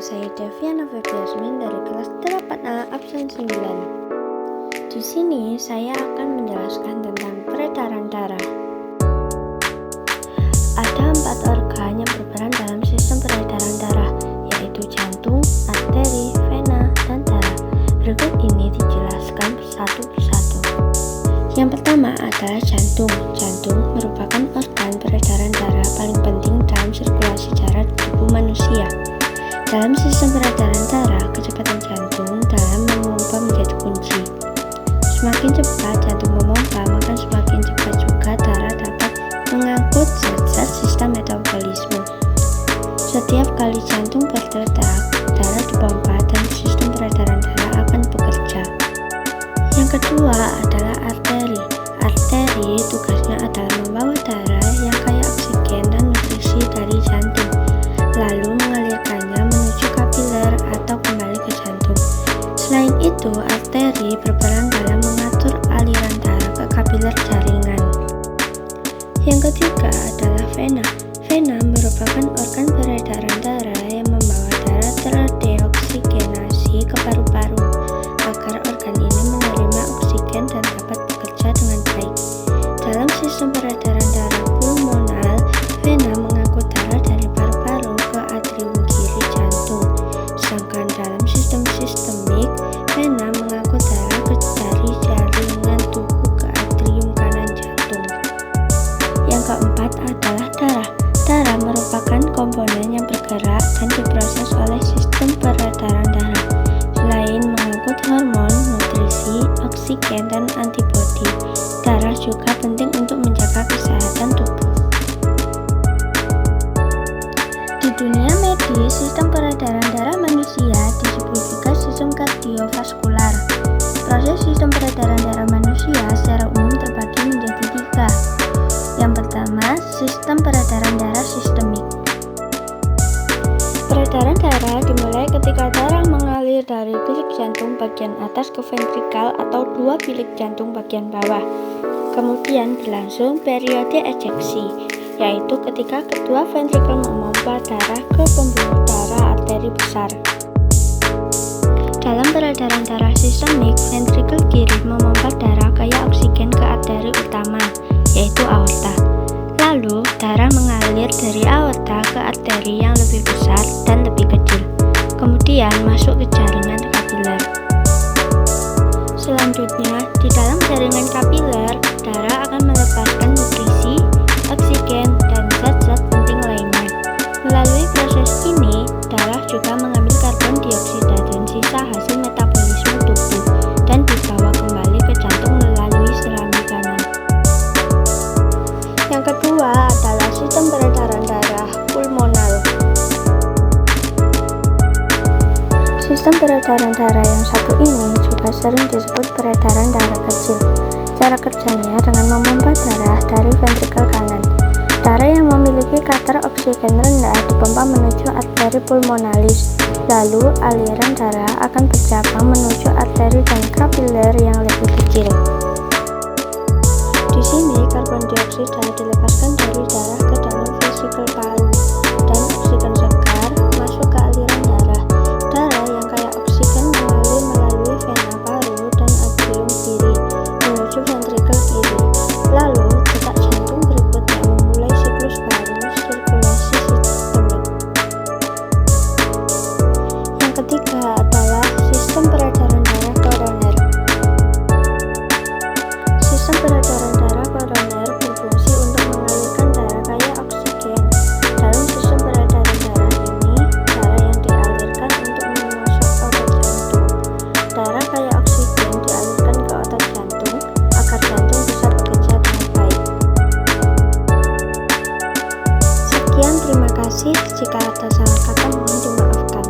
saya Deviana Febiasmin dari kelas 8A absen 9. Di sini saya akan menjelaskan tentang peredaran darah. Ada 4 organ yang berperan dalam sistem peredaran darah, yaitu jantung, arteri, vena, dan darah. Berikut ini dijelaskan satu persatu. Yang pertama adalah jantung. Jantung merupakan organ peredaran darah paling penting dalam sirkulasi darah di tubuh manusia. Dalam sistem peredaran darah, kecepatan jantung dalam memompa menjadi kunci. Semakin cepat jantung memompa, maka semakin cepat juga darah dapat mengangkut zat-zat sistem metabolisme. Setiap kali jantung berdetak, darah dipompa dan sistem peredaran darah akan bekerja. Yang kedua adalah arteri. Arteri tugasnya adalah membawa darah yang kaya oksigen dan nutrisi dari jantung, lalu mengalirkannya menuju kapiler atau kembali ke jantung. Selain itu, arteri berperan dalam mengatur aliran darah ke kapiler jaringan. Yang ketiga adalah vena. Vena merupakan organ peredaran darah yang membawa darah terdeoksigenasi ke paru-paru agar organ ini menerima oksigen dan dapat bekerja dengan baik. Dalam sistem peredaran darah pulmonal, vena mengangkut darah dari paru-paru ke atrium kiri jantung, sedangkan dalam sistem sistemik, vena mengangkut darah dari jaringan tubuh ke atrium kanan jantung. Yang keempat adalah darah. Darah merupakan komponen yang bergerak dan diproses oleh sistem peredaran darah. Selain mengangkut hormon, nutrisi, oksigen, dan antibodi, darah juga penting untuk menjaga kesehatan tubuh. Di dunia medis, sistem peredaran darah manusia disebut juga sistem kardiovaskular. Proses sistem peredaran darah manusia secara umum terbagi menjadi 3. Yang pertama, sistem peredaran darah sistemik. Peredaran darah dimulai ketika darah mengalir dari bilik jantung bagian atas ke ventrikal atau 2 bilik jantung bagian bawah. Kemudian berlangsung periode ejeksi, yaitu ketika kedua ventrikel memompa darah ke pembuluh darah arteri besar. Dalam peredaran darah sistemik, ventrikel kiri memompa darah kaya oksigen ke arteri utama, yaitu aorta. Lalu, darah mengalir dari aorta ke arteri yang lebih besar dan lebih kecil, kemudian masuk ke jaringan kapiler. Selanjutnya, di dalam jaringan kapiler, darah akan melepaskan nutrisi, oksigen, dan zat-zat penting lainnya. Melalui proses ini, darah juga mengambil karbon dioksida dan sisa hasil metabolisme tubuh dan dibawa kembali ke jantung melalui serambi kanan. Yang kedua adalah sistem peredaran darah pulmonal. Sistem peredaran darah yang satu ini juga sering disebut peredaran darah kecil. Cara kerjanya dengan memompa darah dari ventrikel kanan. Darah yang memiliki kadar oksigen rendah dipompa menuju arteri pulmonalis, lalu aliran darah akan bercabang menuju arteri dan kapiler yang lebih kecil. Di sini karbon dioksida dilepaskan dari darah ke dalam vesikel paru dan oksigen segar masuk ke aliran darah. Darah yang kaya oksigen mengalir melalui vena paru dan atrium kiri menuju ventrikel kiri. Lalu detak jantung berikutnya memulai siklus baru sirkulasi sistemik. Yang ketiga adalah sistem peredaran darah koroner. Sistem peredaran darah koroner berfungsi untuk mengalirkan darah kaya oksigen. Dalam sistem peredaran darah ini, darah yang dialirkan untuk memasuk otot jantung. Darah kaya oksigen dialirkan ke otot jantung agar jantung bisa bekerja dengan baik. Sekian, terima kasih. Jika ada salah kata mohon dimaafkan.